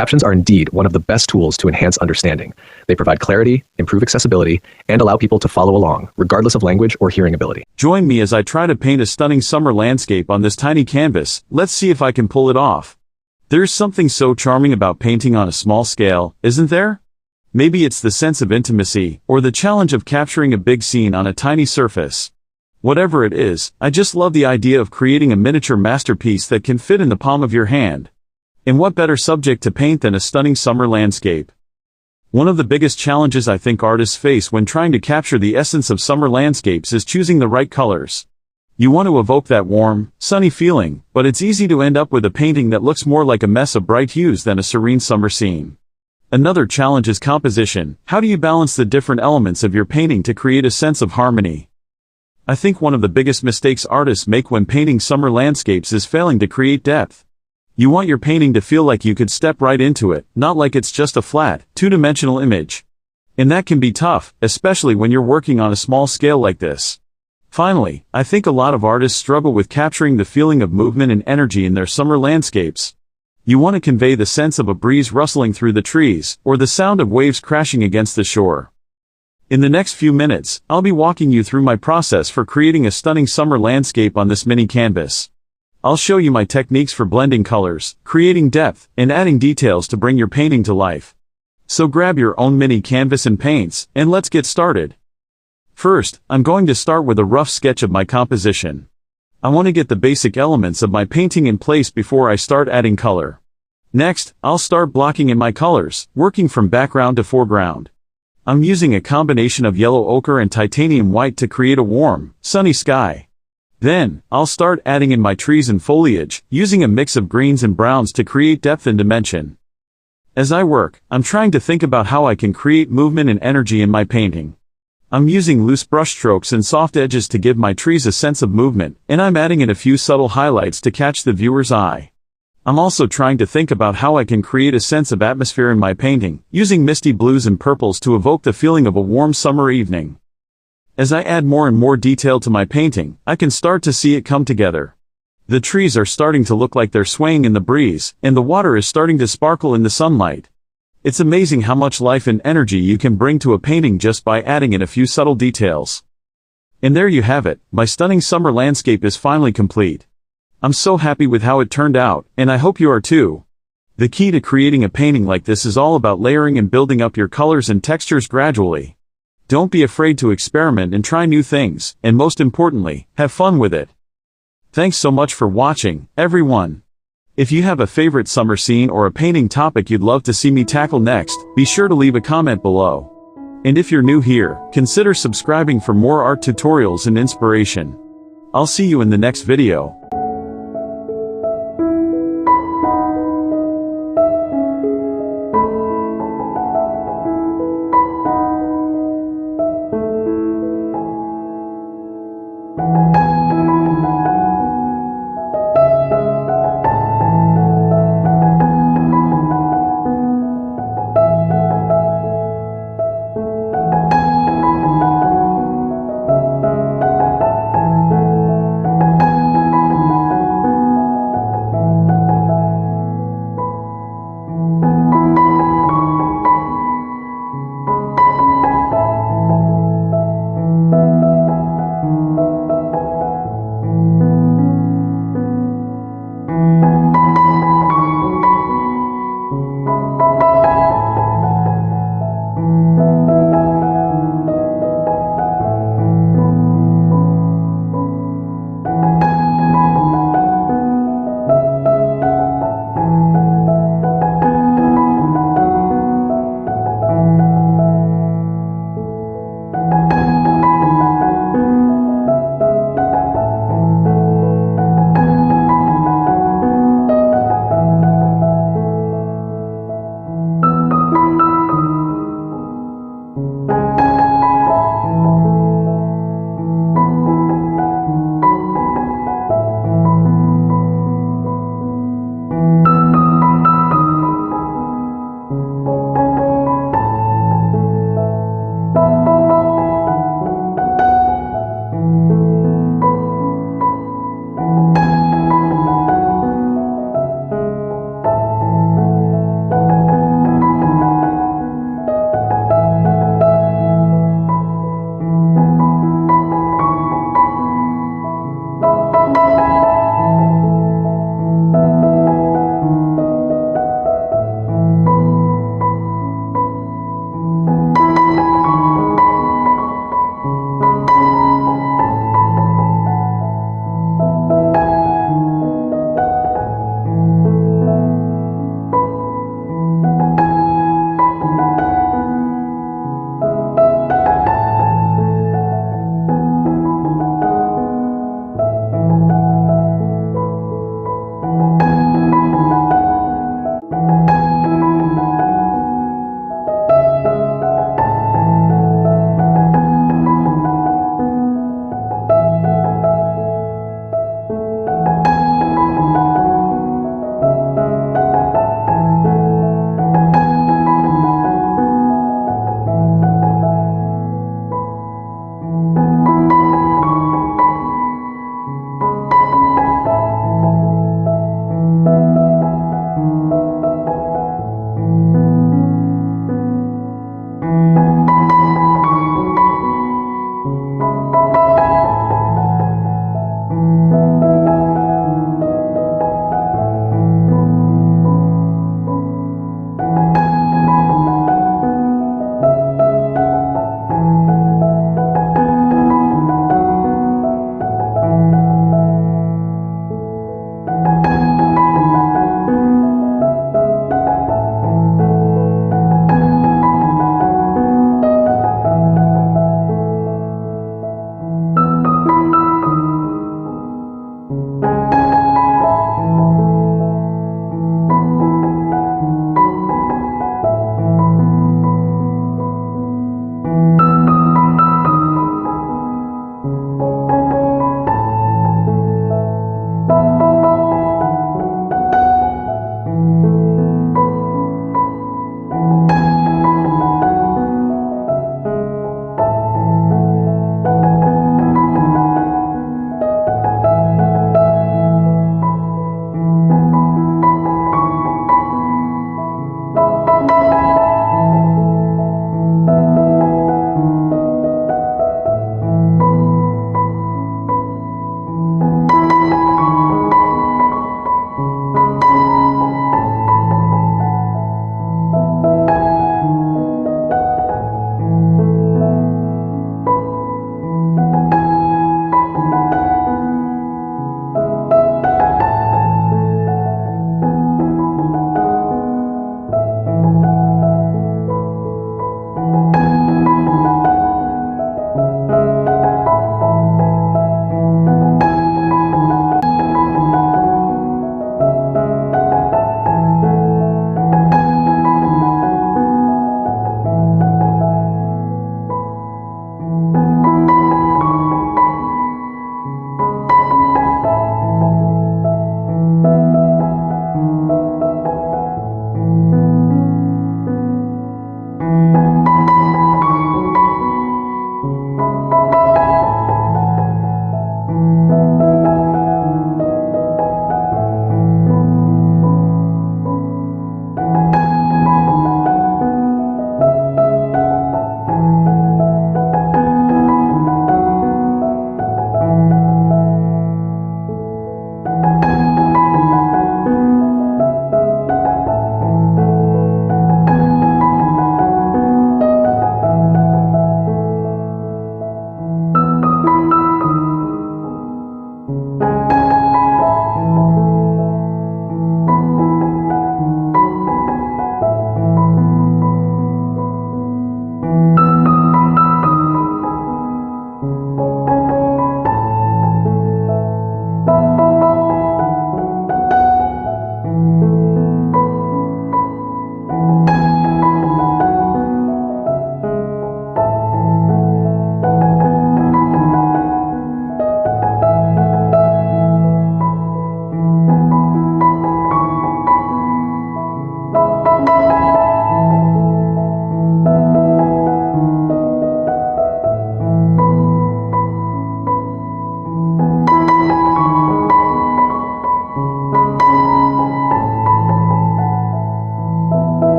Captions are indeed one of the best tools to enhance understanding. They provide clarity, improve accessibility, and allow people to follow along, regardless of language or hearing ability. Join me as I try to paint a stunning summer landscape on this tiny canvas. Let's see if I can pull it off. There's something so charming about painting on a small scale, isn't there? Maybe it's the sense of intimacy, or the challenge of capturing a big scene on a tiny surface. Whatever it is, I just love the idea of creating a miniature masterpiece that can fit in the palm of your hand. And what better subject to paint than a stunning summer landscape? One of the biggest challenges I think artists face when trying to capture the essence of summer landscapes is choosing the right colors. You want to evoke that warm, sunny feeling, but it's easy to end up with a painting that looks more like a mess of bright hues than a serene summer scene. Another challenge is composition. How do you balance the different elements of your painting to create a sense of harmony? I think one of the biggest mistakes artists make when painting summer landscapes is failing to create depth. You want your painting to feel like you could step right into it, not like it's just a flat, two-dimensional image. And that can be tough, especially when you're working on a small scale like this. Finally, I think a lot of artists struggle with capturing the feeling of movement and energy in their summer landscapes. You want to convey the sense of a breeze rustling through the trees, or the sound of waves crashing against the shore. In the next few minutes, I'll be walking you through my process for creating a stunning summer landscape on this mini canvas. I'll show you my techniques for blending colors, creating depth, and adding details to bring your painting to life. So grab your own mini canvas and paints, and let's get started. First, I'm going to start with a rough sketch of my composition. I want to get the basic elements of my painting in place before I start adding color. Next, I'll start blocking in my colors, working from background to foreground. I'm using a combination of yellow ochre and titanium white to create a warm, sunny sky. Then, I'll start adding in my trees and foliage, using a mix of greens and browns to create depth and dimension. As I work, I'm trying to think about how I can create movement and energy in my painting. I'm using loose brushstrokes and soft edges to give my trees a sense of movement, and I'm adding in a few subtle highlights to catch the viewer's eye. I'm also trying to think about how I can create a sense of atmosphere in my painting, using misty blues and purples to evoke the feeling of a warm summer evening. As I add more and more detail to my painting, I can start to see it come together. The trees are starting to look like they're swaying in the breeze, and the water is starting to sparkle in the sunlight. It's amazing how much life and energy you can bring to a painting just by adding in a few subtle details. And there you have it, my stunning summer landscape is finally complete. I'm so happy with how it turned out, and I hope you are too. The key to creating a painting like this is all about layering and building up your colors and textures gradually. Don't be afraid to experiment and try new things, and most importantly, have fun with it. Thanks so much for watching, everyone. If you have a favorite summer scene or a painting topic you'd love to see me tackle next, be sure to leave a comment below. And if you're new here, consider subscribing for more art tutorials and inspiration. I'll see you in the next video.